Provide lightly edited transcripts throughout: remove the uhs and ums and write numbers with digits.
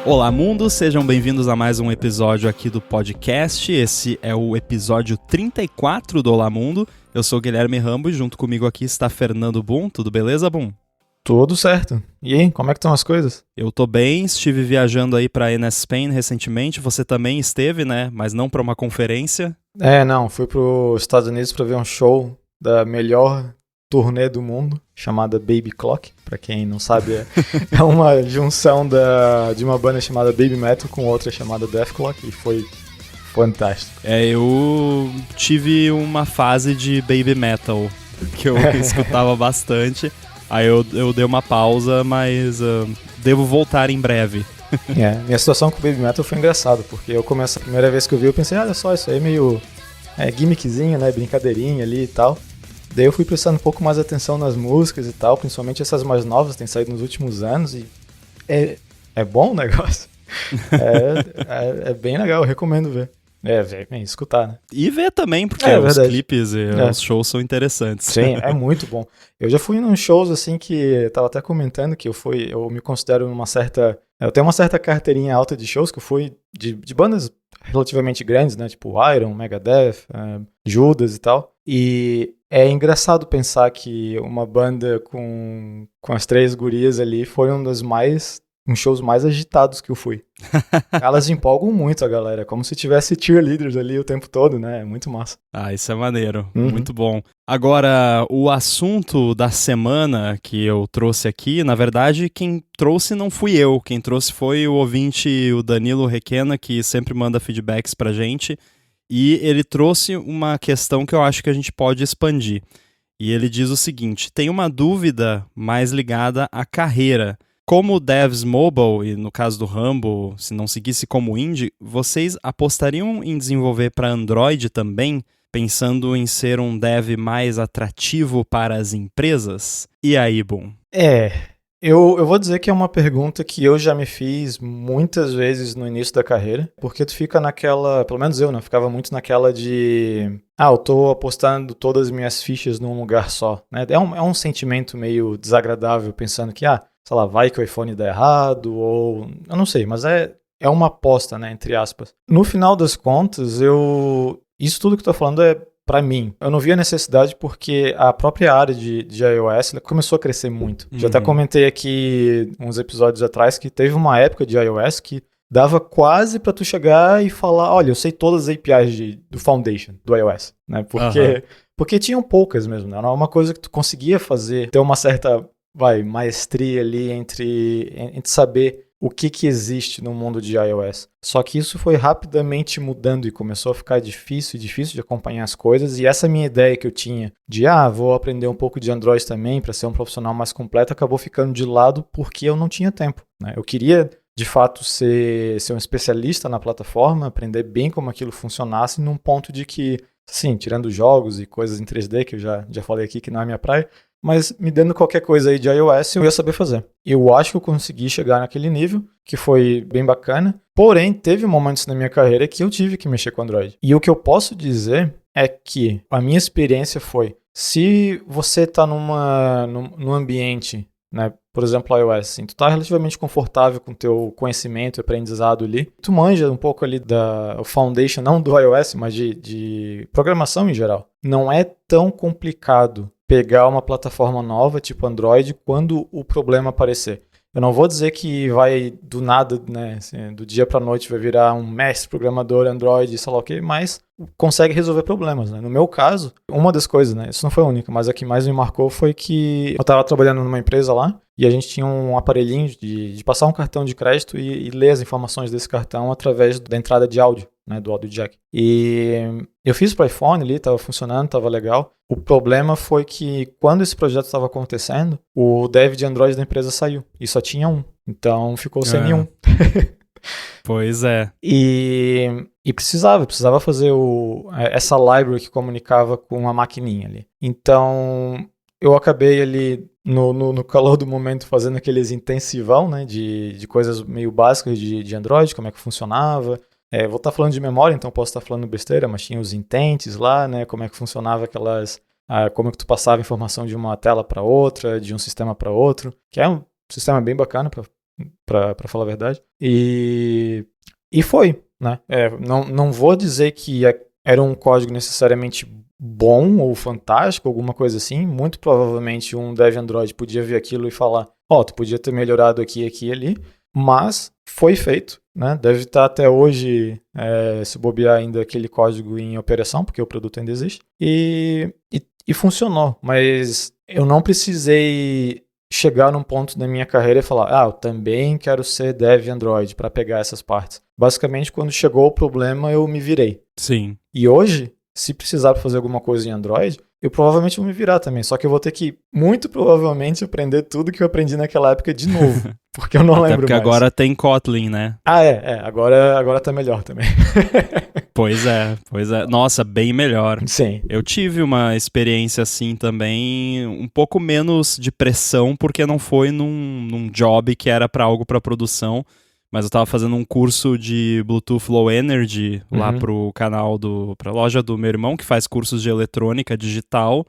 Olá, mundo! Sejam bem-vindos a mais um episódio aqui do podcast. Esse é o episódio 34 do Olá, Mundo. Eu sou o Guilherme Rambo e junto comigo aqui está Fernando Boom. Tudo beleza, Boom? Tudo certo. E aí, como é que estão as coisas? Eu tô bem, estive viajando aí pra NSPAN recentemente. Você também esteve, né? Mas não pra uma conferência. Fui para os Estados Unidos para ver um show da melhor turnê do mundo, chamada Baby Clock. Pra quem não sabe, é uma junção de uma banda chamada Baby Metal com outra chamada Death Clock, e foi fantástico. Eu tive uma fase de Baby Metal que eu escutava bastante. Aí eu dei uma pausa, mas devo voltar em breve. Minha situação com o Baby Metal foi engraçada, porque a primeira vez que eu vi, eu pensei, olha só, isso aí é meio gimmickzinho, né, brincadeirinha ali e tal. Daí eu fui prestando um pouco mais atenção nas músicas e tal, principalmente essas mais novas, têm saído nos últimos anos, e é bom o negócio. É bem legal, eu recomendo ver. Escutar, né? E ver também, porque os clipes e os shows são interessantes. Sim, é muito bom. Eu já fui em shows assim que eu tava até comentando que eu me considero eu tenho uma certa carteirinha alta de shows que eu fui de bandas relativamente grandes, né? Tipo Iron, Megadeth, Judas e tal. E é engraçado pensar que uma banda com as três gurias ali foi uns shows mais agitados que eu fui. Elas empolgam muito a galera, como se tivesse cheerleaders ali o tempo todo, né? É muito massa. Ah, isso é maneiro, muito bom. Agora, o assunto da semana que eu trouxe aqui, na verdade, quem trouxe não fui eu, quem trouxe foi o ouvinte, o Danilo Requena, que sempre manda feedbacks pra gente, e ele trouxe uma questão que eu acho que a gente pode expandir. E ele diz o seguinte: tem uma dúvida mais ligada à carreira. Como devs mobile, e no caso do Rambo, se não seguisse como indie, vocês apostariam em desenvolver para Android também, pensando em ser um dev mais atrativo para as empresas? E aí, Boom? Eu vou dizer que é uma pergunta que eu já me fiz muitas vezes no início da carreira, porque tu fica naquela, pelo menos eu, né? Ficava muito naquela de, eu tô apostando todas as minhas fichas num lugar só, né? É um sentimento meio desagradável, pensando que, sei lá, vai que o iPhone dá errado, ou eu não sei, mas é uma aposta, né, entre aspas. No final das contas, isso tudo que eu tô falando é pra mim. Eu não vi a necessidade porque a própria área de iOS começou a crescer muito. Já até comentei aqui uns episódios atrás que teve uma época de iOS que dava quase pra tu chegar e falar, olha, eu sei todas as APIs do Foundation, do iOS, né, porque tinham poucas mesmo, né, era uma coisa que tu conseguia fazer, ter uma certa maestria ali entre saber o que existe no mundo de iOS. Só que isso foi rapidamente mudando e começou a ficar difícil de acompanhar as coisas. E essa minha ideia que eu tinha de, vou aprender um pouco de Android também para ser um profissional mais completo, acabou ficando de lado porque eu não tinha tempo, né? Eu queria, de fato, ser um especialista na plataforma, aprender bem como aquilo funcionasse, num ponto de que, sim, tirando jogos e coisas em 3D, que eu já falei aqui que não é minha praia, mas me dando qualquer coisa aí de iOS, eu ia saber fazer. Eu acho que eu consegui chegar naquele nível, que foi bem bacana. Porém, teve momentos na minha carreira que eu tive que mexer com Android. E o que eu posso dizer é que a minha experiência foi, se você está num ambiente, né, por exemplo, iOS, assim, tu tá relativamente confortável com o teu conhecimento e aprendizado ali, tu manja um pouco ali da foundation, não do iOS, mas de programação em geral. Não é tão complicado pegar uma plataforma nova, tipo Android, quando o problema aparecer. Eu não vou dizer que vai do nada, né, assim, do dia para a noite vai virar um mestre programador Android, sei lá o quê, mas consegue resolver problemas, né? No meu caso, uma das coisas, né, isso não foi a única, mas a que mais me marcou foi que eu estava trabalhando numa empresa lá e a gente tinha um aparelhinho de passar um cartão de crédito e ler as informações desse cartão através da entrada de áudio, né, do áudio jack. E eu fiz para o iPhone ali, estava funcionando, estava legal. O problema foi que quando esse projeto estava acontecendo, o dev de Android da empresa saiu e só tinha um, então ficou sem nenhum. Pois é. E precisava fazer essa library que comunicava com a maquininha ali. Então eu acabei ali no calor do momento fazendo aqueles intensivão, né, de coisas meio básicas de Android, como é que funcionava. Vou estar falando de memória, então posso estar falando besteira, mas tinha os intents lá, né, como é que funcionava aquelas... como é que tu passava informação de uma tela para outra, de um sistema para outro, que é um sistema bem bacana para pra falar a verdade. E foi, né? Não vou dizer que era um código necessariamente bom ou fantástico, alguma coisa assim. Muito provavelmente um dev Android podia ver aquilo e falar, tu podia ter melhorado aqui, aqui e ali. Mas foi feito, né? Deve estar até hoje, se bobear ainda aquele código em operação, porque o produto ainda existe. E funcionou, mas eu não precisei chegar num ponto da minha carreira e falar, eu também quero ser dev Android para pegar essas partes. Basicamente, quando chegou o problema, eu me virei. Sim. E hoje, se precisar fazer alguma coisa em Android, eu provavelmente vou me virar também. Só que eu vou ter que, muito provavelmente, aprender tudo que eu aprendi naquela época de novo. Porque eu não lembro porque mais. Agora tem Kotlin, né? Agora tá melhor também. Pois é. Nossa, bem melhor. Sim. Eu tive uma experiência assim também, um pouco menos de pressão, porque não foi num job que era para algo para produção, mas eu tava fazendo um curso de Bluetooth Low Energy lá pro canal pra loja do meu irmão, que faz cursos de eletrônica digital.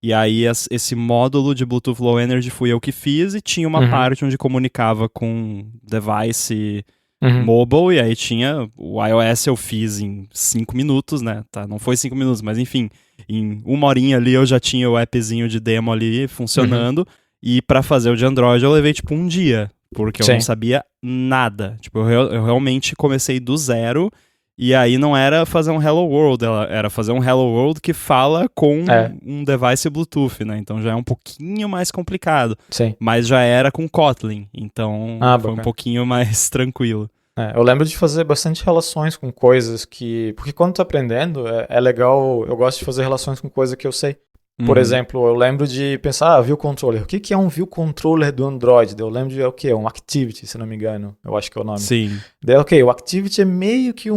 E aí esse módulo de Bluetooth Low Energy fui eu que fiz e tinha uma parte onde comunicava com device mobile, e aí tinha o iOS eu fiz em 5 minutos, né? Tá, não foi 5 minutos, mas enfim, em 1 horinha ali eu já tinha o appzinho de demo ali funcionando, e pra fazer o de Android eu levei tipo um dia, porque eu não sabia nada. Tipo, eu realmente comecei do zero. E aí não era fazer um Hello World, era fazer um Hello World que fala com um device Bluetooth, né? Então já é um pouquinho mais complicado. Sim. Mas já era com Kotlin, então foi um pouquinho mais tranquilo. Eu lembro de fazer bastante relações com coisas que... Porque quando tô aprendendo, é legal, eu gosto de fazer relações com coisas que eu sei. Por exemplo, eu lembro de pensar, View Controller. O que é um View Controller do Android? Eu lembro de o quê? Um Activity, se não me engano. Eu acho que é o nome. Sim. Daí, o Activity é meio que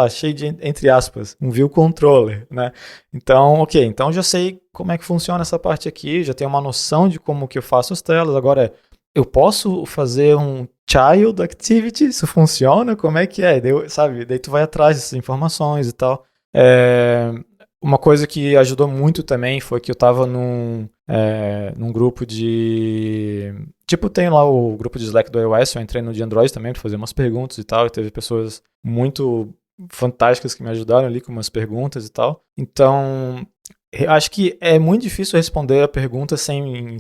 cheio de, entre aspas, um View Controller, né? Então, então já sei como é que funciona essa parte aqui, já tenho uma noção de como que eu faço as telas. Agora, eu posso fazer um Child Activity? Isso funciona? Como é que é? Daí tu vai atrás dessas informações e tal. Uma coisa que ajudou muito também foi que eu tava num grupo de... Tipo, tem lá o grupo de Slack do iOS, eu entrei no de Android também para fazer umas perguntas e tal, e teve pessoas muito fantásticas que me ajudaram ali com umas perguntas e tal. Então, acho que é muito difícil responder a pergunta sem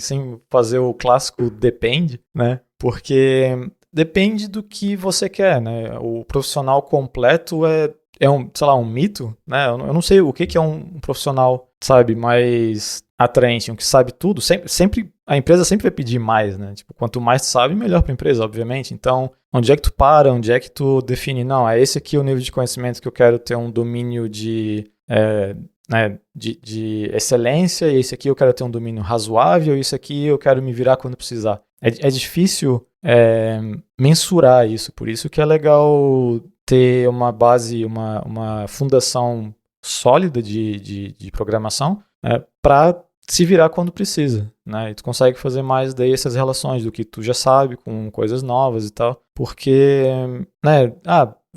fazer o clássico depende, né? Porque depende do que você quer, né? O profissional completo é um mito, né? Eu não sei o que é um profissional, sabe, mais atraente, um que sabe tudo. Sempre a empresa sempre vai pedir mais, né? Tipo, quanto mais tu sabe, melhor para a empresa, obviamente. Então, onde é que tu para? Onde é que tu define? Não, é esse aqui o nível de conhecimento que eu quero ter um domínio de excelência, e esse aqui eu quero ter um domínio razoável, e esse aqui eu quero me virar quando precisar. É difícil mensurar isso, por isso que é legal ter uma base, uma fundação sólida de programação para se virar quando precisa, né? E tu consegue fazer mais daí essas relações do que tu já sabe com coisas novas e tal, porque, né?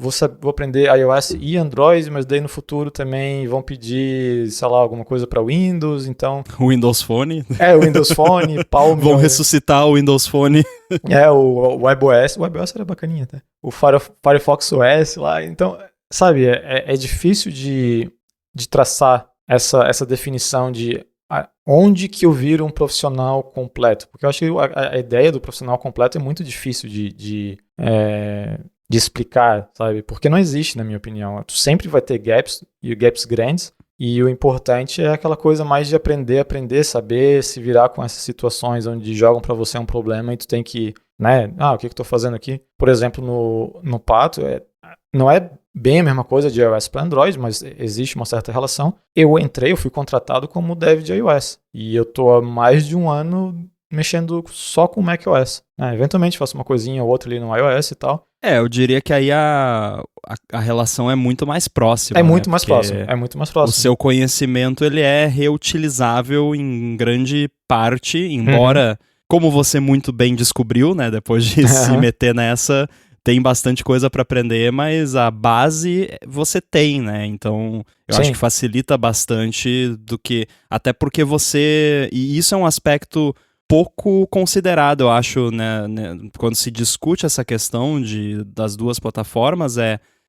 Vou aprender iOS e Android, mas daí no futuro também vão pedir, sei lá, alguma coisa para Windows, então... O Windows Phone. O Windows Phone, Palm... Vão ressuscitar o Windows Phone. O WebOS. O WebOS era bacaninha, tá? O Firefox OS lá. Então, sabe, é difícil de traçar essa definição de onde que eu viro um profissional completo. Porque eu acho que a ideia do profissional completo é muito difícil de explicar, sabe? Porque não existe, na minha opinião. Tu sempre vai ter gaps, e gaps grandes, e o importante é aquela coisa mais de aprender, saber se virar com essas situações onde jogam pra você um problema e tu tem que, né? O que eu tô fazendo aqui? Por exemplo, no Pato, não é bem a mesma coisa de iOS para Android, mas existe uma certa relação. Eu fui contratado como dev de iOS, e eu tô há mais de um ano mexendo só com macOS. Eventualmente faço uma coisinha ou outra ali no iOS e tal. Eu diria que aí a relação é muito mais próxima. É muito mais próximo. O seu conhecimento ele é reutilizável em grande parte, embora, como você muito bem descobriu, né, depois de se meter nessa, tem bastante coisa para aprender, mas a base você tem, né? Então, eu acho que facilita bastante do que... Até porque você... E isso é um aspecto pouco considerado, eu acho, né, quando se discute essa questão das duas plataformas,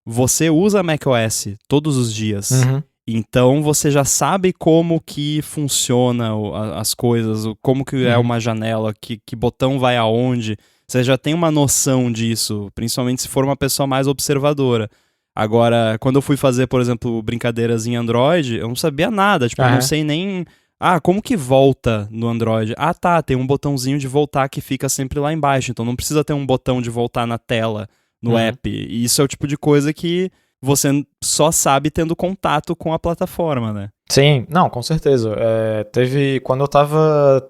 você usa macOS todos os dias. Uhum. Então você já sabe como que funciona as coisas, como que é uma janela, que botão vai aonde. Você já tem uma noção disso, principalmente se for uma pessoa mais observadora. Agora, quando eu fui fazer, por exemplo, brincadeiras em Android, eu não sabia nada. Tipo, eu não sei nem... como que volta no Android? Tá, tem um botãozinho de voltar que fica sempre lá embaixo. Então não precisa ter um botão de voltar na tela, no app. E isso é o tipo de coisa que você só sabe tendo contato com a plataforma, né? Sim, não, com certeza. Quando eu tava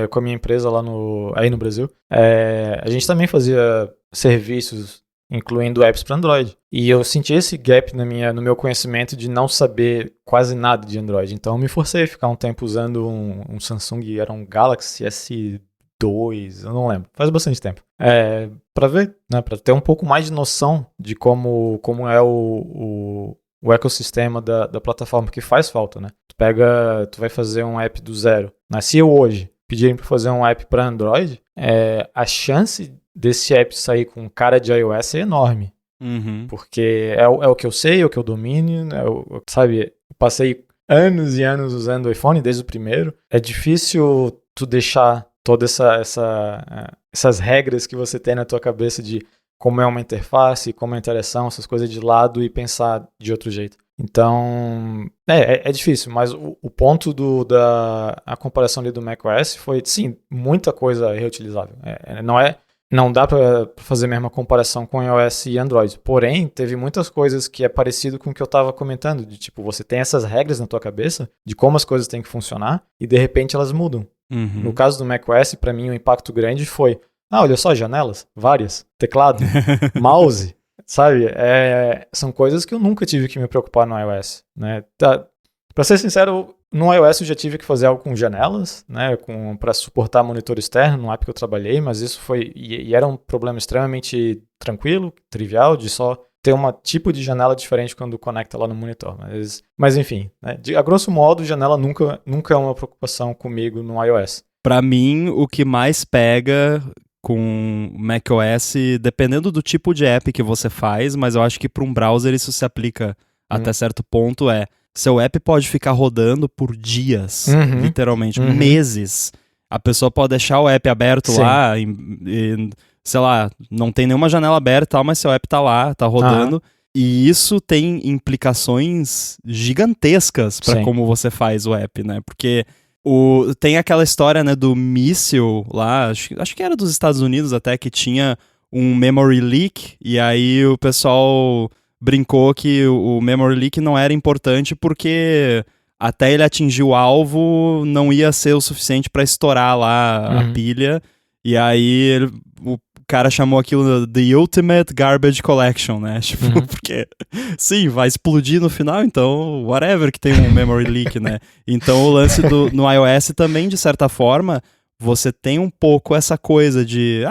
com a minha empresa lá aí no Brasil, a gente também fazia serviços incluindo apps para Android. E eu senti esse gap no meu conhecimento de não saber quase nada de Android. Então eu me forcei a ficar um tempo usando um Samsung, era um Galaxy S2, eu não lembro, faz bastante tempo. Para ver, né, para ter um pouco mais de noção de como é o ecossistema da plataforma, que faz falta, né? Tu vai fazer um app do zero. Mas se eu hoje pedirem para fazer um app para Android, a chance desse app sair com cara de iOS é enorme. Porque é o que eu sei, é o que eu domino, sabe? Eu passei anos e anos usando o iPhone desde o primeiro. É difícil tu deixar todas essas regras que você tem na tua cabeça de como é uma interface, como é a interação, essas coisas de lado e pensar de outro jeito. Então, é difícil, mas o ponto a comparação ali do macOS foi, sim, muita coisa reutilizável. Não dá para fazer a mesma comparação com iOS e Android. Porém, teve muitas coisas que é parecido com o que eu estava comentando, de tipo, você tem essas regras na tua cabeça de como as coisas têm que funcionar e de repente elas mudam. No caso do macOS, para mim, o impacto grande foi, olha só, janelas, várias, teclado, mouse, sabe? São coisas que eu nunca tive que me preocupar no iOS, né? Para ser sincero, no iOS eu já tive que fazer algo com janelas, né, para suportar monitor externo, no app que eu trabalhei, mas isso foi... E era um problema extremamente tranquilo, trivial, de só ter um tipo de janela diferente quando conecta lá no monitor. Mas enfim, né, a grosso modo, janela nunca é uma preocupação comigo no iOS. Para mim, o que mais pega com macOS, dependendo do tipo de app que você faz, mas eu acho que para um browser isso se aplica até certo ponto, seu app pode ficar rodando por dias, literalmente, meses. A pessoa pode deixar o app aberto lá, sei lá, não tem nenhuma janela aberta, mas seu app tá lá, tá rodando. E isso tem implicações gigantescas para como você faz o app, né? Porque tem aquela história, né, do míssil lá, acho que era dos Estados Unidos até, que tinha um memory leak, e aí o pessoal brincou que o memory leak não era importante porque até ele atingir o alvo não ia ser o suficiente para estourar lá a pilha, e aí o cara chamou aquilo de The Ultimate Garbage Collection, né? Tipo, porque, sim, vai explodir no final, então, whatever que tem um memory leak, né? Então, o lance no iOS também, de certa forma, você tem um pouco essa coisa de,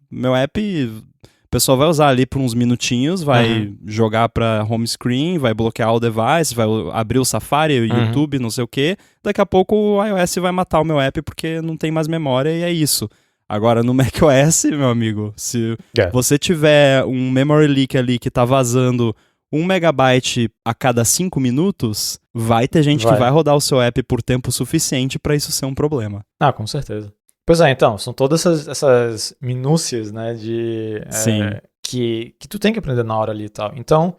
meu app, o pessoal vai usar ali por uns minutinhos, vai jogar pra home screen, vai bloquear o device, vai abrir o Safari, o YouTube, não sei o quê. Daqui a pouco o iOS vai matar o meu app porque não tem mais memória e é isso. Agora, no macOS, meu amigo, se você tiver um memory leak ali que tá vazando 1 megabyte a cada 5 minutos, vai ter gente que vai rodar o seu app por tempo suficiente para isso ser um problema. Com certeza. Pois então, são todas essas minúcias, né, que tu tem que aprender na hora ali e tal. Então,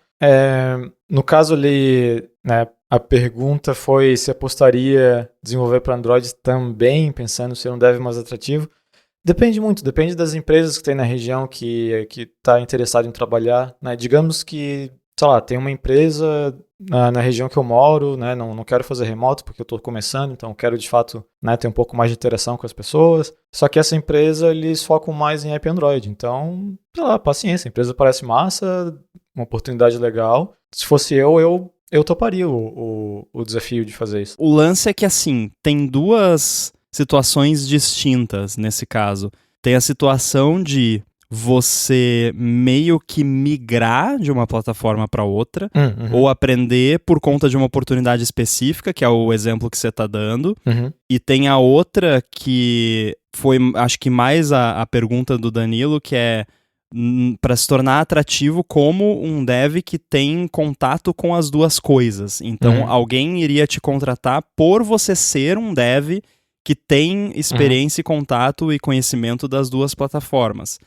no caso ali, né, a pergunta foi se apostaria desenvolver para Android também, pensando se um dev mais atrativo. Depende muito, depende das empresas que tem na região que está interessado em trabalhar, né? Digamos que, sei lá, tem uma empresa na região que eu moro, né? Não quero fazer remoto porque eu estou começando, então quero de fato, né, ter um pouco mais de interação com as pessoas. Só que essa empresa, eles focam mais em app Android, então, sei lá, paciência, a empresa parece massa, uma oportunidade legal. Se fosse eu toparia o desafio de fazer isso. O lance é que, assim, tem duas situações distintas nesse caso. Tem a situação de você meio que migrar de uma plataforma para outra, ou aprender por conta de uma oportunidade específica, que é o exemplo que você está dando. E tem a outra que foi, acho que mais a pergunta do Danilo, que é para se tornar atrativo como um dev que tem contato com as duas coisas. Então, alguém iria te contratar por você ser um dev que tem experiência, contato e conhecimento das duas plataformas.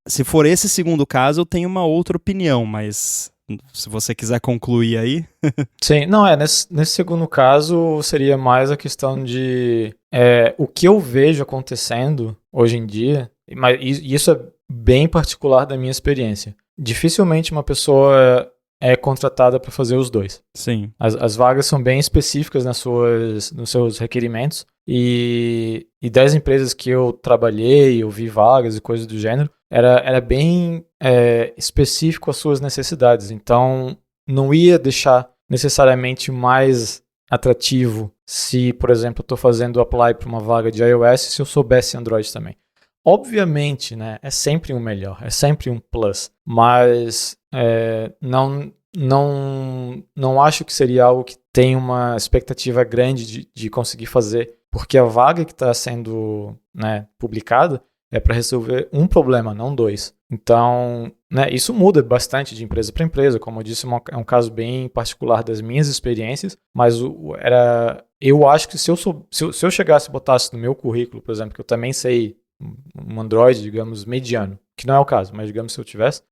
Se for esse segundo caso, eu tenho uma outra opinião, mas se você quiser concluir aí... Sim, não, nesse segundo caso seria mais a questão de o que eu vejo acontecendo hoje em dia, mas isso é bem particular da minha experiência. Dificilmente uma pessoa é contratada para fazer os dois. Sim. As vagas são bem específicas nos seus requerimentos e das empresas que eu trabalhei, eu vi vagas e coisas do gênero, era bem específico às suas necessidades. Então, não ia deixar necessariamente mais atrativo se, por exemplo, eu estou fazendo apply para uma vaga de iOS se eu soubesse Android também. Obviamente, né, é sempre um melhor, é sempre um plus, mas não acho que seria algo que tem uma expectativa grande de conseguir fazer, porque a vaga que está sendo, né, publicada é para resolver um problema, não dois. Então, né, isso muda bastante de empresa para empresa, como eu disse, é um caso bem particular das minhas experiências, mas eu acho que se eu chegasse e botasse no meu currículo, por exemplo, que eu também sei um Android, digamos, mediano, que não é o caso, mas digamos se eu tivesse,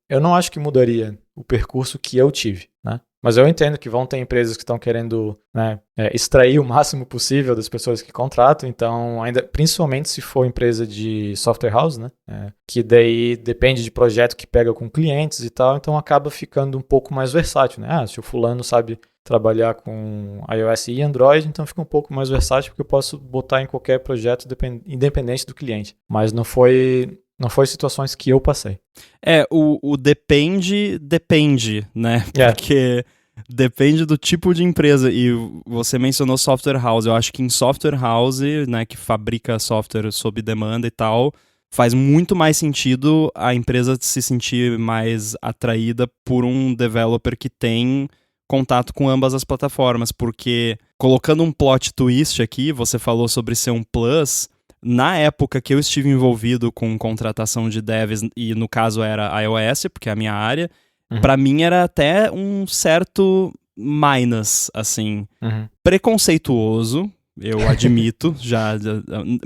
eu não acho que mudaria o percurso que eu tive, né? Mas eu entendo que vão ter empresas que estão querendo, né, extrair o máximo possível das pessoas que contratam, então, ainda, principalmente se for empresa de software house, né, que daí depende de projeto que pega com clientes e tal, então acaba ficando um pouco mais versátil, né? Se o fulano sabe trabalhar com iOS e Android, então fica um pouco mais versátil porque eu posso botar em qualquer projeto independente do cliente. Mas não foi situações que eu passei. O depende, né? Porque depende do tipo de empresa. E você mencionou software house. Eu acho que em software house, né, que fabrica software sob demanda e tal, faz muito mais sentido a empresa se sentir mais atraída por um developer que tem contato com ambas as plataformas, porque colocando um plot twist aqui, você falou sobre ser um plus. Na época que eu estive envolvido com contratação de devs, e no caso era iOS, porque é a minha área, pra mim era até um certo minus, assim, preconceituoso, eu admito,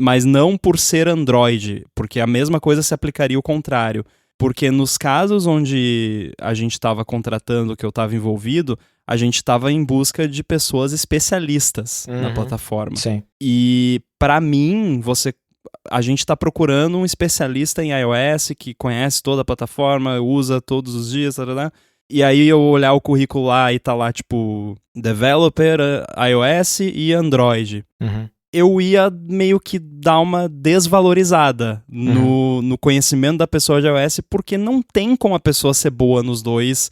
mas não por ser Android, porque a mesma coisa se aplicaria ao contrário. Porque nos casos onde a gente estava contratando, que eu estava envolvido, a gente estava em busca de pessoas especialistas na plataforma. Sim. E para mim, a gente está procurando um especialista em iOS que conhece toda a plataforma, usa todos os dias, e aí eu olhar o currículo lá e tá lá, tipo, developer, iOS e Android. Eu ia meio que dar uma desvalorizada no conhecimento da pessoa de iOS, porque não tem como a pessoa ser boa nos dois,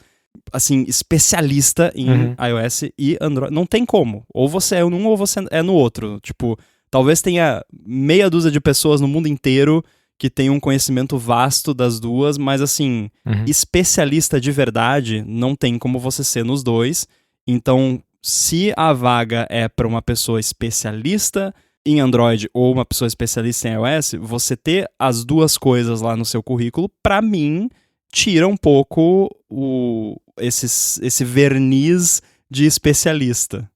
assim, especialista em iOS e Android. Não tem como. Ou você é num ou você é no outro. Tipo, talvez tenha meia dúzia de pessoas no mundo inteiro que tem um conhecimento vasto das duas, mas assim, especialista de verdade não tem como você ser nos dois. Então, se a vaga é para uma pessoa especialista em Android ou uma pessoa especialista em iOS, você ter as duas coisas lá no seu currículo, para mim, tira um pouco esse verniz de especialista.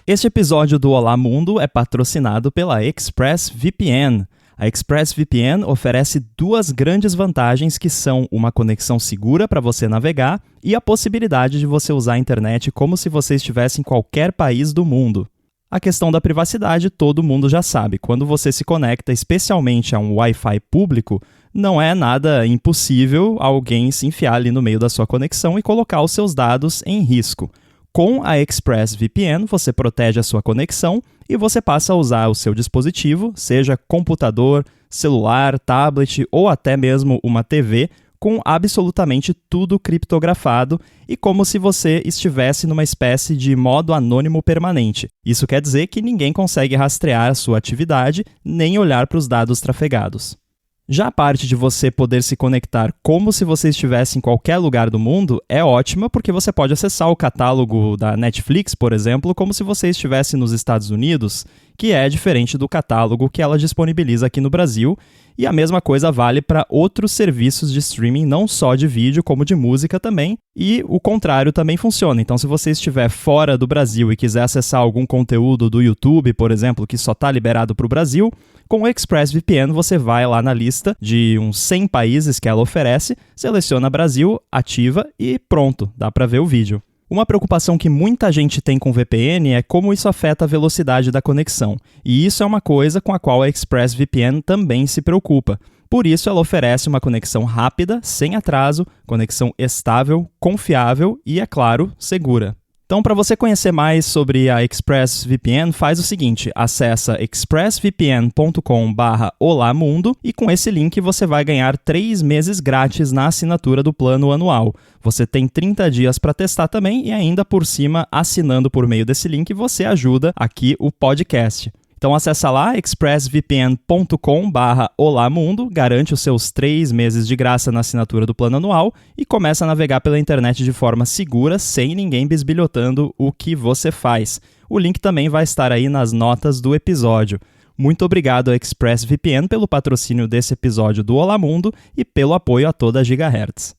Este episódio do Olá Mundo é patrocinado pela ExpressVPN. A ExpressVPN oferece duas grandes vantagens que são uma conexão segura para você navegar e a possibilidade de você usar a internet como se você estivesse em qualquer país do mundo. A questão da privacidade todo mundo já sabe. Quando você se conecta especialmente a um Wi-Fi público, não é nada impossível alguém se enfiar ali no meio da sua conexão e colocar os seus dados em risco. Com a ExpressVPN, você protege a sua conexão e você passa a usar o seu dispositivo, seja computador, celular, tablet ou até mesmo uma TV, com absolutamente tudo criptografado e como se você estivesse numa espécie de modo anônimo permanente. Isso quer dizer que ninguém consegue rastrear a sua atividade nem olhar para os dados trafegados. Já a parte de você poder se conectar como se você estivesse em qualquer lugar do mundo é ótima porque você pode acessar o catálogo da Netflix, por exemplo, como se você estivesse nos Estados Unidos, que é diferente do catálogo que ela disponibiliza aqui no Brasil, e a mesma coisa vale para outros serviços de streaming, não só de vídeo, como de música também, e o contrário também funciona. Então, se você estiver fora do Brasil e quiser acessar algum conteúdo do YouTube, por exemplo, que só está liberado para o Brasil, com o ExpressVPN você vai lá na lista de uns 100 países que ela oferece, seleciona Brasil, ativa e pronto, dá para ver o vídeo. Uma preocupação que muita gente tem com VPN é como isso afeta a velocidade da conexão, e isso é uma coisa com a qual a ExpressVPN também se preocupa. Por isso, ela oferece uma conexão rápida, sem atraso, conexão estável, confiável e, é claro, segura. Então, para você conhecer mais sobre a ExpressVPN, faz o seguinte, acessa expressvpn.com/olamundo e com esse link você vai ganhar 3 meses grátis na assinatura do plano anual. Você tem 30 dias para testar também e ainda por cima, assinando por meio desse link, você ajuda aqui o podcast. Então acessa lá expressvpn.com/olamundo, garante os seus 3 meses de graça na assinatura do plano anual e começa a navegar pela internet de forma segura, sem ninguém bisbilhotando o que você faz. O link também vai estar aí nas notas do episódio. Muito obrigado ao ExpressVPN pelo patrocínio desse episódio do Olá Mundo e pelo apoio a toda a Gigahertz.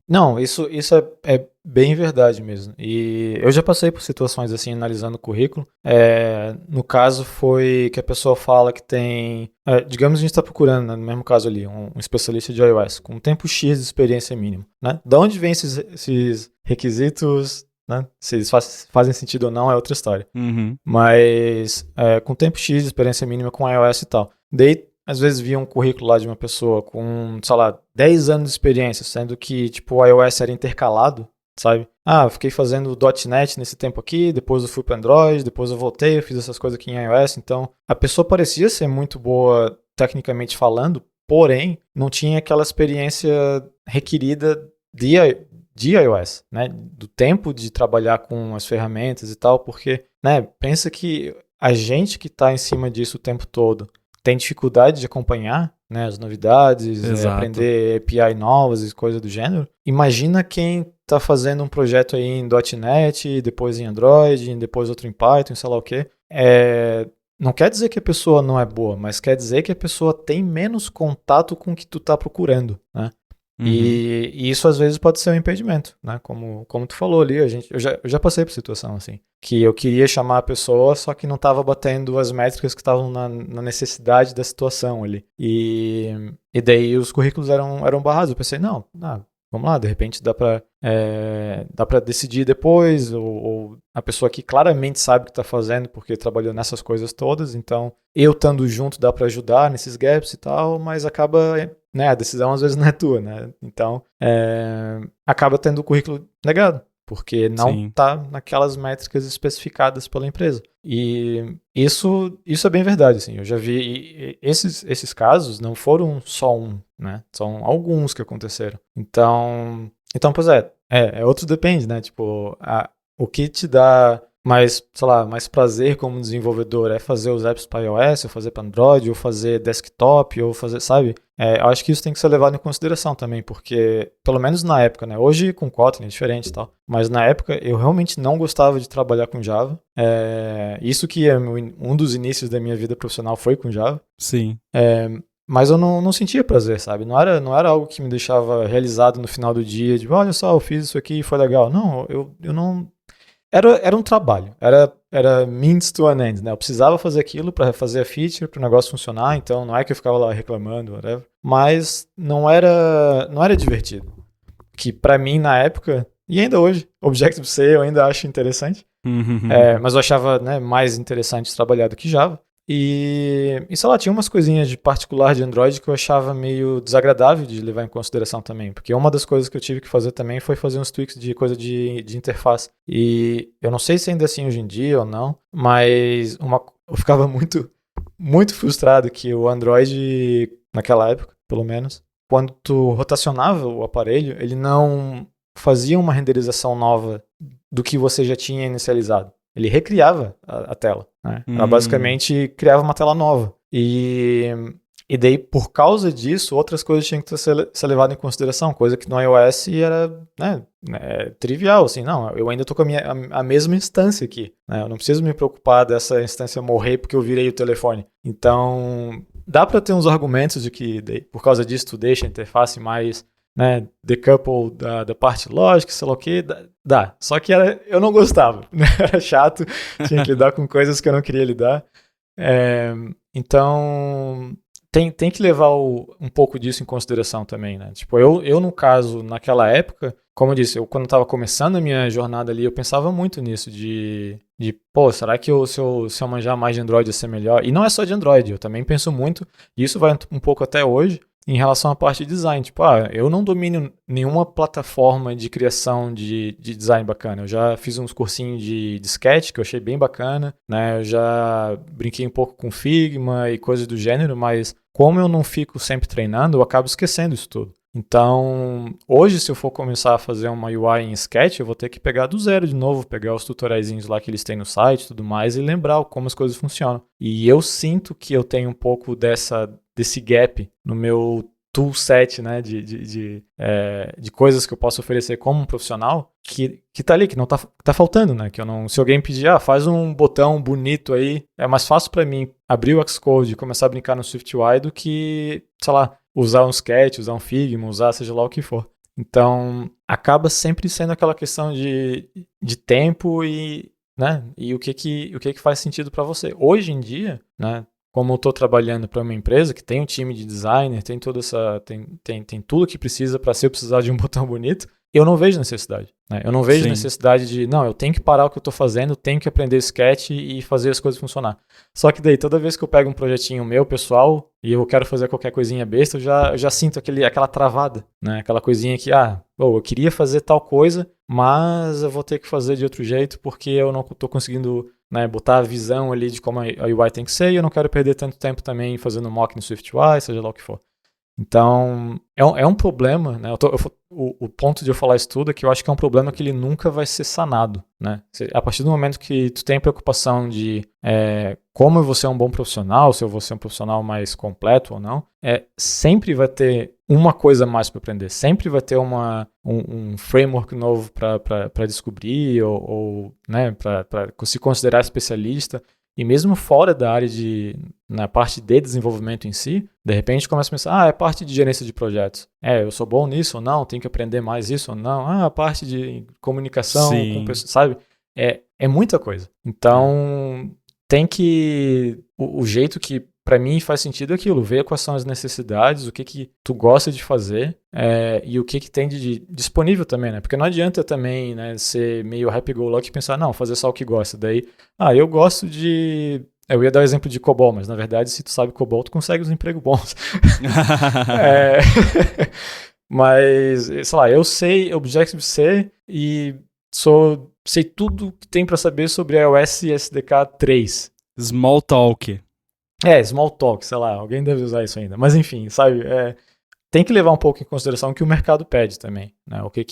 Não, isso é bem verdade mesmo. E eu já passei por situações assim, analisando o currículo. No caso, foi que a pessoa fala que tem... digamos que a gente está procurando, né, no mesmo caso ali, um especialista de iOS, com um tempo X de experiência mínima. Né? De onde vêm esses requisitos, né? Se eles fazem sentido ou não é outra história. Uhum. Mas com tempo X de experiência mínima com iOS e tal. Daí, às vezes via um currículo lá de uma pessoa com, sei lá, 10 anos de experiência, sendo que, tipo, o iOS era intercalado, sabe? Eu fiquei fazendo .NET nesse tempo aqui, depois eu fui para Android, depois eu voltei, eu fiz essas coisas aqui em iOS. Então, a pessoa parecia ser muito boa tecnicamente falando, porém, não tinha aquela experiência requerida de iOS, né? Do tempo de trabalhar com as ferramentas e tal, porque, né, pensa que a gente que está em cima disso o tempo todo tem dificuldade de acompanhar, né, as novidades, aprender API novas e coisas do gênero. Imagina quem está fazendo um projeto aí em .NET, depois em Android, depois outro em Python, sei lá o quê. Não quer dizer que a pessoa não é boa, mas quer dizer que a pessoa tem menos contato com o que tu está procurando, né? Uhum. E isso às vezes pode ser um impedimento, né? Como tu falou ali, eu já passei por situação assim, que eu queria chamar a pessoa, só que não estava batendo as métricas que estavam na necessidade da situação ali. E daí os currículos eram barrados. Eu pensei, não, vamos lá, de repente dá para decidir depois, ou a pessoa que claramente sabe o que está fazendo porque trabalhou nessas coisas todas, então eu estando junto dá para ajudar nesses gaps e tal, mas acaba, né, a decisão às vezes não é tua, né? Então acaba tendo o currículo negado, porque não está naquelas métricas especificadas pela empresa. E isso é bem verdade, assim. Eu já vi esses casos, não foram só um, né? São alguns que aconteceram. Então pois outro depende, né? Tipo, o que te dá mais, sei lá, mais prazer como desenvolvedor é fazer os apps para iOS, ou fazer para Android, ou fazer desktop, ou fazer, sabe? Eu acho que isso tem que ser levado em consideração também, porque, pelo menos na época, né? Hoje com Kotlin é diferente e tal, mas na época eu realmente não gostava de trabalhar com Java. Isso que é um dos inícios da minha vida profissional foi com Java. Sim. Mas eu não sentia prazer, sabe? Não era algo que me deixava realizado no final do dia, de olha só, eu fiz isso aqui e foi legal. Não, eu não... Era um trabalho, era means to an end, né? Eu precisava fazer aquilo para fazer a feature, para o negócio funcionar, então não é que eu ficava lá reclamando, whatever. Mas não era divertido. Que para mim, na época, e ainda hoje, Objective-C eu ainda acho interessante, mas eu achava, né, mais interessante trabalhar do que Java. E sei lá, tinha umas coisinhas de particular de Android que eu achava meio desagradável de levar em consideração também, porque uma das coisas que eu tive que fazer também foi fazer uns tweaks de coisa de interface. E eu não sei se ainda é assim hoje em dia ou não, mas eu ficava muito, muito frustrado que o Android, naquela época, pelo menos, quando tu rotacionava o aparelho, ele não fazia uma renderização nova do que você já tinha inicializado. Ele recriava a tela, né? Ela basicamente criava uma tela nova. E daí, por causa disso, outras coisas tinham que ser levadas em consideração, coisa que no iOS era, né, trivial, assim, não, eu ainda estou com a mesma instância aqui, né? Eu não preciso me preocupar dessa instância morrer porque eu virei o telefone. Então, dá para ter uns argumentos de que, por causa disso, tu deixa a interface mais, né, decouple da parte lógica, sei lá o que, dá. Só que eu não gostava, né? Era chato, tinha que lidar com coisas que eu não queria lidar. Então, tem que levar um pouco disso em consideração também, né? Tipo, eu no caso, naquela época, como eu disse, quando eu estava começando a minha jornada ali, eu pensava muito nisso, pô, será que se eu manjar mais de Android ia ser melhor? E não é só de Android, eu também penso muito, e isso vai um pouco até hoje, em relação à parte de design. Tipo, eu não domino nenhuma plataforma de criação de design bacana. Eu já fiz uns cursinhos de Sketch, que eu achei bem bacana, né? Eu já brinquei um pouco com Figma e coisas do gênero, mas como eu não fico sempre treinando, eu acabo esquecendo isso tudo. Então, hoje, se eu for começar a fazer uma UI em Sketch, eu vou ter que pegar do zero de novo, pegar os tutoriaizinhos lá que eles têm no site e tudo mais e lembrar como as coisas funcionam. E eu sinto que eu tenho um pouco desse gap no meu toolset, né, de coisas que eu posso oferecer como um profissional, que tá ali, que não tá faltando, né, que eu não, se alguém pedir, faz um botão bonito aí, é mais fácil para mim abrir o Xcode e começar a brincar no SwiftUI do que, sei lá, usar um Sketch, usar um Figma, usar seja lá o que for. Então, acaba sempre sendo aquela questão de tempo e, né, e o que faz sentido para você. Hoje em dia, né, como eu estou trabalhando para uma empresa que tem um time de designer, tem toda tem tudo que precisa para se eu precisar de um botão bonito, eu não vejo necessidade, né? Eu não vejo necessidade de, não, eu tenho que parar o que eu estou fazendo, tenho que aprender Sketch e fazer as coisas funcionar. Só que daí, toda vez que eu pego um projetinho meu, pessoal, e eu quero fazer qualquer coisinha besta, eu já sinto aquela travada, né? Aquela coisinha que, eu queria fazer tal coisa, mas eu vou ter que fazer de outro jeito porque eu não estou conseguindo, né, botar a visão ali de como a UI tem que ser e eu não quero perder tanto tempo também fazendo mock no SwiftUI, seja lá o que for. Então, é um problema, né? O ponto de eu falar isso tudo é que eu acho que é um problema que ele nunca vai ser sanado, né? A partir do momento que tu tem a preocupação de como eu vou ser um bom profissional, se eu vou ser um profissional mais completo ou não, sempre vai ter uma coisa a mais para aprender, sempre vai ter um framework novo para descobrir ou né, para se considerar especialista. E mesmo fora da área na parte de desenvolvimento em si, de repente começa a pensar, é parte de gerência de projetos. Eu sou bom nisso ou não? Tenho que aprender mais isso ou não? A parte de comunicação com pessoas, sabe? É muita coisa. Então, tem que... O jeito que, para mim, faz sentido é aquilo. Ver quais são as necessidades, o que tu gosta de fazer e o que tem de disponível também, né? Porque não adianta também, né, ser meio happy-go-lucky e pensar, não, fazer só o que gosta. Daí, eu gosto de... Eu ia dar o exemplo de COBOL, mas na verdade, se tu sabe COBOL, tu consegue uns empregos bons. Mas, sei lá, eu sei Objective-C e sei tudo que tem para saber sobre iOS e SDK 3. Smalltalk. Smalltalk, sei lá, alguém deve usar isso ainda. Mas enfim, sabe, tem que levar um pouco em consideração o que o mercado pede também, né? O que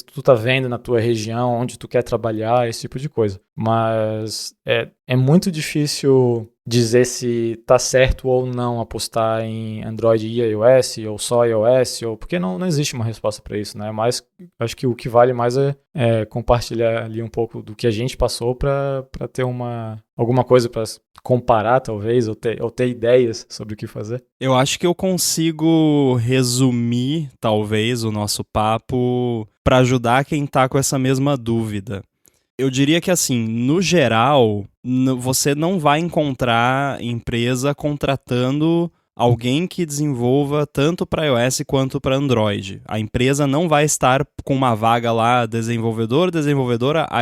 tu tá vendo na tua região, onde tu quer trabalhar, esse tipo de coisa. Mas é muito difícil dizer se tá certo ou não apostar em Android e iOS, ou só iOS, porque não existe uma resposta para isso, né? Mas acho que o que vale mais é compartilhar ali um pouco do que a gente passou para ter alguma coisa para comparar, talvez, ou ter ideias sobre o que fazer. Eu acho que eu consigo resumir, talvez, o nosso papo para ajudar quem tá com essa mesma dúvida. Eu diria que, assim, no geral, você não vai encontrar empresa contratando alguém que desenvolva tanto para iOS quanto para Android. A empresa não vai estar com uma vaga lá, desenvolvedora,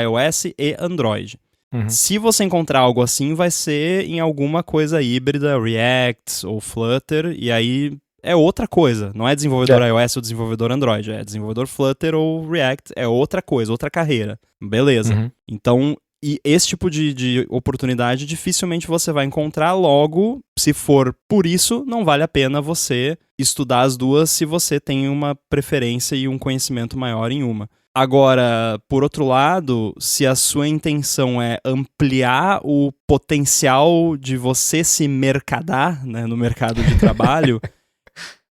iOS e Android. Uhum. Se você encontrar algo assim, vai ser em alguma coisa híbrida, React ou Flutter, e aí é outra coisa. Não é desenvolvedor iOS ou desenvolvedor Android, é desenvolvedor Flutter ou React, é outra coisa, outra carreira. Beleza. Uhum. Então, E esse tipo de oportunidade dificilmente você vai encontrar, logo, se for por isso, não vale a pena você estudar as duas se você tem uma preferência e um conhecimento maior em uma. Agora, por outro lado, se a sua intenção é ampliar o potencial de você se mercadar, né, no mercado de trabalho,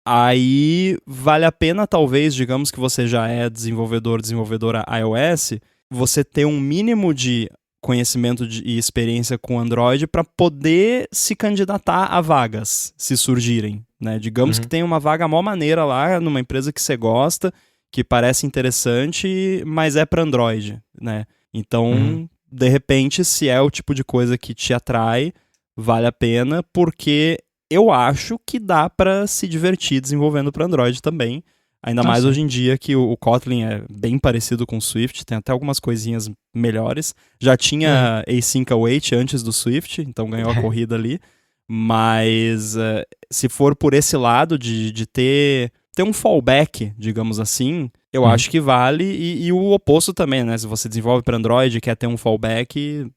aí vale a pena, talvez, digamos que você já é desenvolvedora iOS, você ter um mínimo de conhecimento e experiência com Android para poder se candidatar a vagas, se surgirem, né? Digamos que tem uma vaga mó maneira lá, numa empresa que você gosta, que parece interessante, mas é para Android, né? Então, de repente, se é o tipo de coisa que te atrai, vale a pena, porque eu acho que dá para se divertir desenvolvendo para Android também. Ainda mais hoje em dia que o Kotlin é bem parecido com o Swift, tem até algumas coisinhas melhores. Já tinha Async Await antes do Swift, então ganhou a corrida ali. Mas se for por esse lado de ter um fallback, digamos assim, eu acho que vale. E o oposto também, né? Se você desenvolve para Android e quer ter um fallback,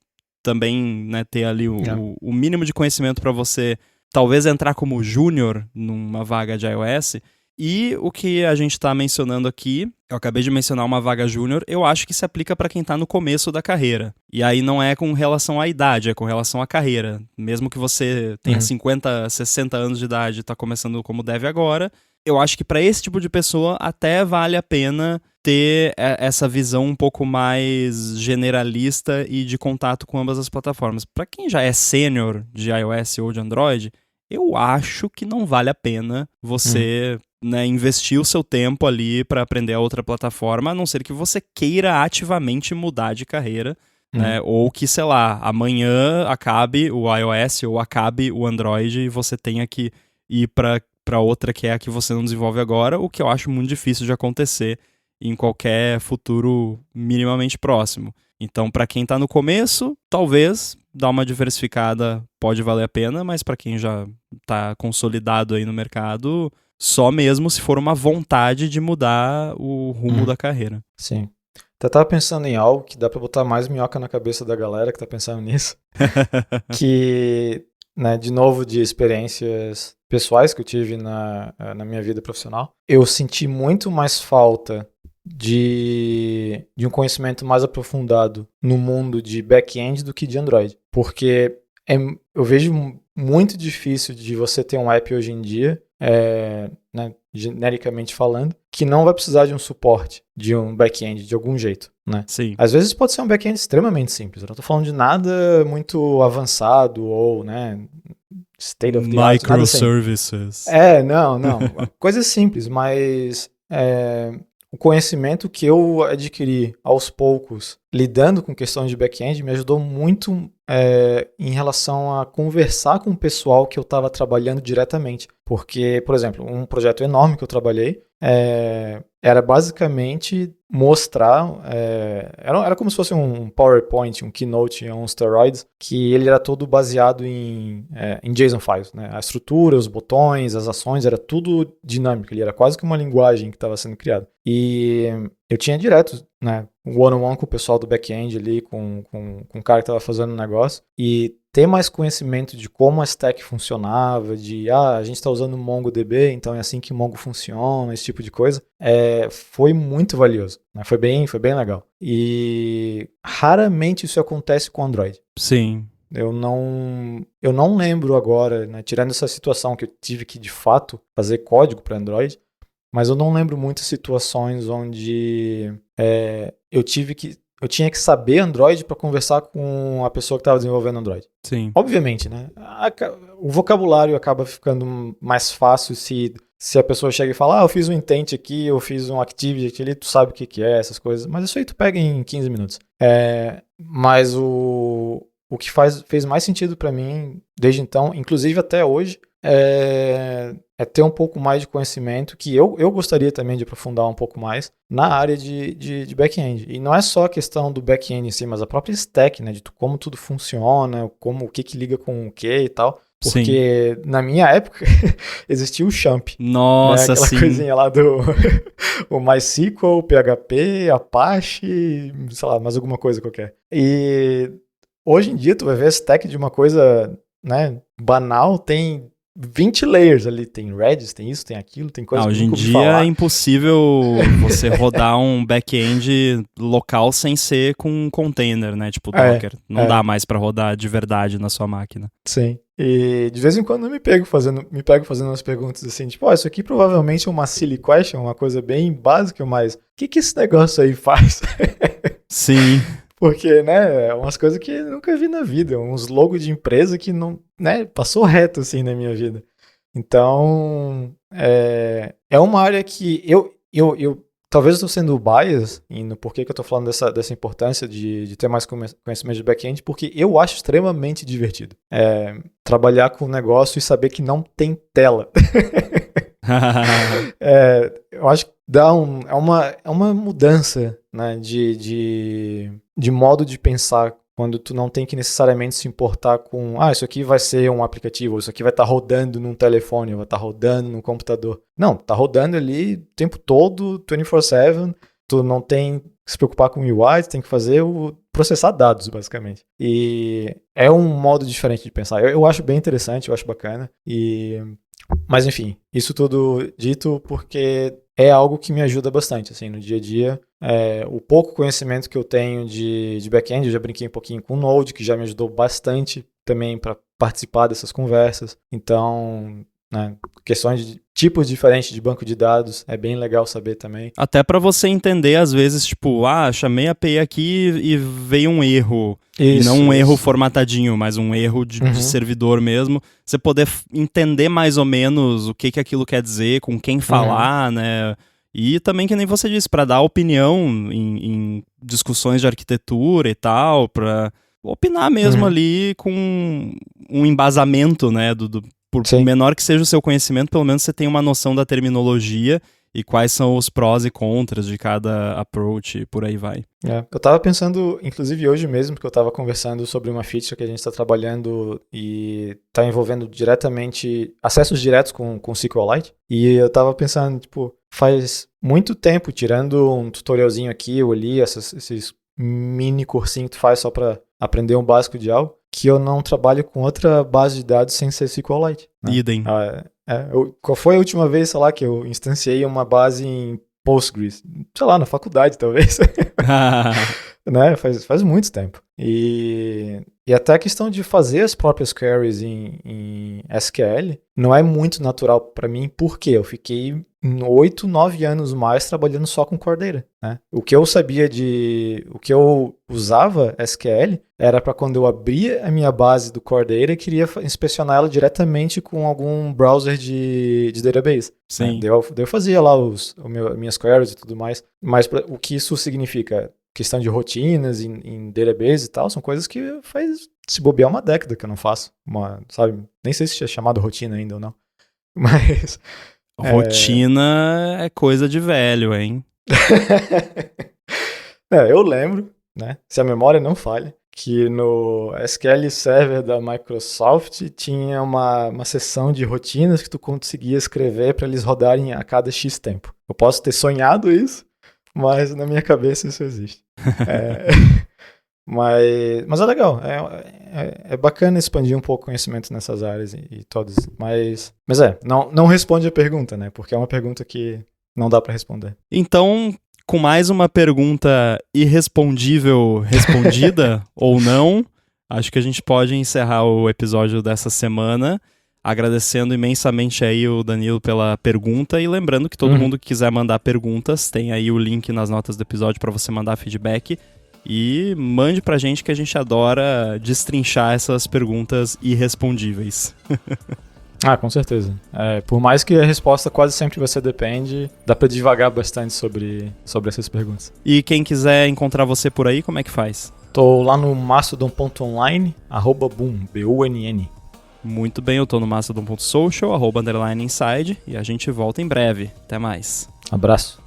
também, né, ter ali o mínimo de conhecimento para você talvez entrar como júnior numa vaga de iOS. E o que a gente está mencionando aqui, eu acabei de mencionar uma vaga júnior, eu acho que se aplica para quem está no começo da carreira. E aí não é com relação à idade, é com relação à carreira. Mesmo que você tenha 50, 60 anos de idade e está começando como dev agora, eu acho que para esse tipo de pessoa até vale a pena ter essa visão um pouco mais generalista e de contato com ambas as plataformas. Para quem já é sênior de iOS ou de Android, eu acho que não vale a pena você investir o seu tempo ali para aprender a outra plataforma, a não ser que você queira ativamente mudar de carreira, né? Ou que, sei lá, amanhã acabe o iOS ou acabe o Android e você tenha que ir para outra que é a que você não desenvolve agora, o que eu acho muito difícil de acontecer em qualquer futuro minimamente próximo. Então, para quem está no começo, talvez dar uma diversificada pode valer a pena, mas para quem já está consolidado aí no mercado, só mesmo se for uma vontade de mudar o rumo da carreira. Sim. Até tava pensando em algo que dá para botar mais minhoca na cabeça da galera que tá pensando nisso. Que, né, de novo, de experiências pessoais que eu tive na minha vida profissional, eu senti muito mais falta de um conhecimento mais aprofundado no mundo de back-end do que de Android. Porque eu vejo muito difícil de você ter um app hoje em dia, né, genericamente falando, que não vai precisar de um suporte de um back-end de algum jeito, né? Sim. Às vezes pode ser um back-end extremamente simples. Eu não estou falando de nada muito avançado ou, né, state of the art. Microservices. Não. Coisas simples, mas o conhecimento que eu adquiri aos poucos, lidando com questões de back-end, me ajudou muito em relação a conversar com o pessoal que eu estava trabalhando diretamente. Porque, por exemplo, um projeto enorme que eu trabalhei era basicamente mostrar... era como se fosse um PowerPoint, um Keynote on steroids, que ele era todo baseado em JSON files, né? A estrutura, os botões, as ações, era tudo dinâmico. Ele era quase que uma linguagem que estava sendo criada. E eu tinha direto, né, one-on-one com o pessoal do back-end ali, com o cara que estava fazendo o negócio, e ter mais conhecimento de como a stack funcionava, a gente está usando MongoDB, então é assim que Mongo funciona, esse tipo de coisa, foi muito valioso, né? Foi bem legal. E raramente isso acontece com Android. Sim. Eu não lembro agora, né, tirando essa situação que eu tive que, de fato, fazer código para Android, mas eu não lembro muitas situações onde eu tinha que saber Android para conversar com a pessoa que estava desenvolvendo Android. Sim. Obviamente, né? O vocabulário acaba ficando mais fácil se a pessoa chega e fala, eu fiz um intent aqui, eu fiz um activity ali, tu sabe o que é, essas coisas. Mas isso aí tu pega em 15 minutos. Mas o que fez mais sentido para mim desde então, inclusive até hoje, é ter um pouco mais de conhecimento, que eu gostaria também de aprofundar um pouco mais na área de back-end. E não é só a questão do back-end em si, mas a própria stack, né, de como tudo funciona, o que liga com o que e tal. Porque na minha época existia o Champ. Nossa, Aquela sim. coisinha lá do o MySQL, PHP, Apache, sei lá, mais alguma coisa qualquer. E hoje em dia tu vai ver a stack de uma coisa, né, banal, tem 20 layers ali, tem Redis, tem isso, tem aquilo, tem coisa que Hoje em nunca ouvi dia falar. é impossível você rodar um back-end local sem ser com um container, né? Tipo Docker. Não dá mais pra rodar de verdade na sua máquina. Sim. E de vez em quando eu me pego fazendo umas perguntas assim, tipo, isso aqui provavelmente é uma silly question, uma coisa bem básica, mas o que esse negócio aí faz? Sim. Porque, né, é umas coisas que eu nunca vi na vida, uns logos de empresa que não, né, passou reto assim na minha vida. Então, é uma área que eu talvez eu estou sendo bias no porquê que eu estou falando dessa importância de ter mais conhecimento de back-end, porque eu acho extremamente divertido. Trabalhar com o negócio e saber que não tem tela. Eu acho que é uma mudança, né, de modo de pensar quando tu não tem que necessariamente se importar com isso aqui vai ser um aplicativo, isso aqui vai estar rodando num telefone, vai estar rodando num computador. Não, tá rodando ali o tempo todo, 24/7, tu não tem que se preocupar com UI, tu tem que fazer processar dados, basicamente. E é um modo diferente de pensar. Eu acho bem interessante, eu acho bacana. Mas enfim, isso tudo dito porque é algo que me ajuda bastante, assim, no dia a dia. O pouco conhecimento que eu tenho de back-end, eu já brinquei um pouquinho com o Node, que já me ajudou bastante também para participar dessas conversas. Então, né, questões de tipos diferentes de banco de dados, é bem legal saber também. Até para você entender, às vezes, tipo, chamei a API aqui e veio um erro. E não um erro formatadinho, mas um erro de servidor mesmo. Você poder entender mais ou menos o que aquilo quer dizer, com quem falar, né? E também, que nem você disse, para dar opinião em discussões de arquitetura e tal, para opinar mesmo ali com um embasamento, né? Por menor que seja o seu conhecimento, pelo menos você tem uma noção da terminologia e quais são os prós e contras de cada approach e por aí vai. Eu tava pensando, inclusive hoje mesmo, que eu tava conversando sobre uma feature que a gente está trabalhando e tá envolvendo diretamente acessos diretos com SQLite. E eu tava pensando, tipo, faz muito tempo, tirando um tutorialzinho aqui ou ali, esses mini cursinhos que tu faz só para aprender um básico de algo, que eu não trabalho com outra base de dados sem ser SQLite. Né? Idem. Qual foi a última vez, sei lá, que eu instanciei uma base em Postgres? Sei lá, na faculdade, talvez. Né? Faz muito tempo. E até a questão de fazer as próprias queries em SQL não é muito natural para mim, porque eu fiquei 8, 9 anos mais trabalhando só com Core Data, né? O que eu usava SQL era para quando eu abria a minha base do Core Data e queria inspecionar ela diretamente com algum browser de database. Sim. Né? Daí eu fazia lá minhas queries e tudo mais. Mas o que isso significa? Questão de rotinas em database e tal, são coisas que faz se bobear uma década que eu não faço. Sabe? Nem sei se é chamado rotina ainda ou não. Mas... Rotina é coisa de velho, hein? Eu lembro, né? Se a memória não falha, que no SQL Server da Microsoft tinha uma seção de rotinas que tu conseguia escrever para eles rodarem a cada X tempo. Eu posso ter sonhado isso, mas na minha cabeça isso existe. Mas é legal, é bacana expandir um pouco o conhecimento nessas áreas e todas, mas não responde a pergunta, né, porque é uma pergunta que não dá para responder. Então, com mais uma pergunta irrespondível respondida ou não, acho que a gente pode encerrar o episódio dessa semana, agradecendo imensamente aí o Danilo pela pergunta e lembrando que todo mundo que quiser mandar perguntas, tem aí o link nas notas do episódio para você mandar feedback. E mande pra gente que a gente adora destrinchar essas perguntas irrespondíveis. Com certeza. Por mais que a resposta quase sempre você depende, dá pra divagar bastante sobre essas perguntas. E quem quiser encontrar você por aí, como é que faz? Tô lá no mastodon.online, @boom, BUNN. Muito bem, eu tô no mastodon.social, @inside, e a gente volta em breve. Até mais. Abraço.